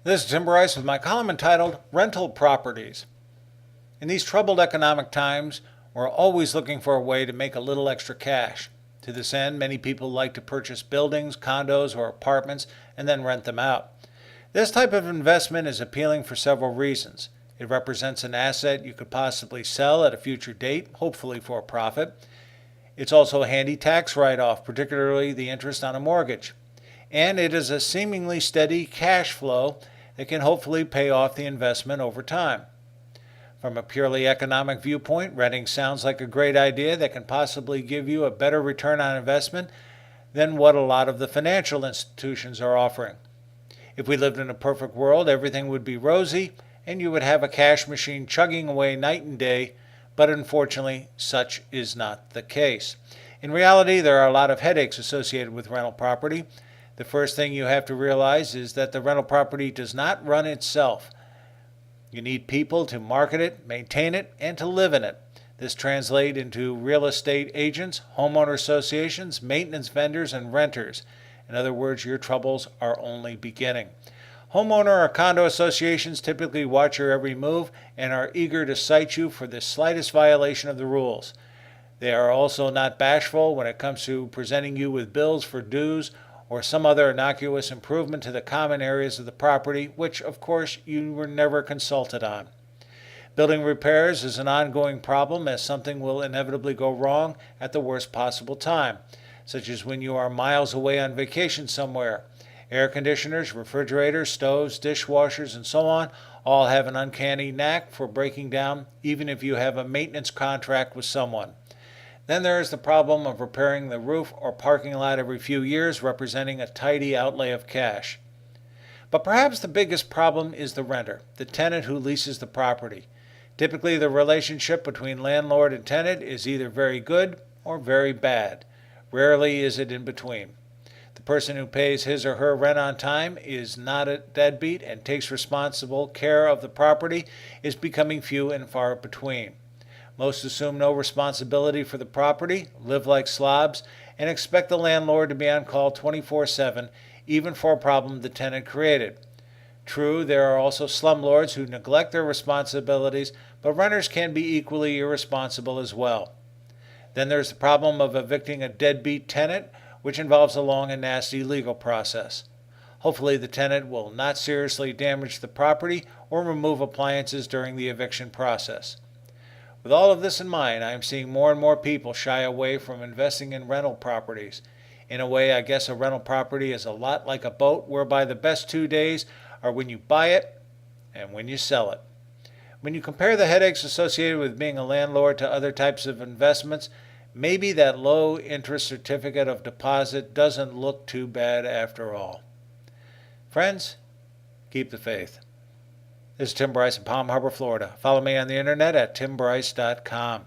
This is Tim Bryce with my column entitled Rental Properties. In these troubled economic times, we're always looking for a way to make a little extra cash. To this end, many people like to purchase buildings, condos, or apartments and then rent them out. This type of investment is appealing for several reasons. It represents an asset you could possibly sell at a future date, hopefully for a profit. It's also a handy tax write-off, particularly the interest on a mortgage. And it is a seemingly steady cash flow that can hopefully pay off the investment over time. From a purely economic viewpoint, renting sounds like a great idea that can possibly give you a better return on investment than what a lot of the financial institutions are offering. If we lived in a perfect world, everything would be rosy and you would have a cash machine chugging away night and day, but unfortunately, such is not the case. In reality, there are a lot of headaches associated with rental property. The first thing you have to realize is that the rental property does not run itself. You need people to market it, maintain it, and to live in it. This translates into real estate agents, homeowner associations, maintenance vendors, and renters. In other words, your troubles are only beginning. Homeowner or condo associations typically watch your every move and are eager to cite you for the slightest violation of the rules. They are also not bashful when it comes to presenting you with bills for dues or some other innocuous improvement to the common areas of the property, which, of course, you were never consulted on. Building repairs is an ongoing problem as something will inevitably go wrong at the worst possible time, such as when you are miles away on vacation somewhere. Air conditioners, refrigerators, stoves, dishwashers, and so on all have an uncanny knack for breaking down even if you have a maintenance contract with someone. Then there is the problem of repairing the roof or parking lot every few years, representing a tidy outlay of cash. But perhaps the biggest problem is the renter, the tenant who leases the property. Typically, the relationship between landlord and tenant is either very good or very bad. Rarely is it in between. The person who pays his or her rent on time is not a deadbeat and takes responsible care of the property is becoming few and far between. Most assume no responsibility for the property, live like slobs, and expect the landlord to be on call 24/7, even for a problem the tenant created. True, there are also slumlords who neglect their responsibilities, but renters can be equally irresponsible as well. Then there's the problem of evicting a deadbeat tenant, which involves a long and nasty legal process. Hopefully the tenant will not seriously damage the property or remove appliances during the eviction process. With all of this in mind, I am seeing more and more people shy away from investing in rental properties. In a way, I guess a rental property is a lot like a boat, whereby the best 2 days are when you buy it and when you sell it. When you compare the headaches associated with being a landlord to other types of investments, maybe that low interest certificate of deposit doesn't look too bad after all. Friends, keep the faith. This is Tim Bryce in Palm Harbor, Florida. Follow me on the internet at timbryce.com.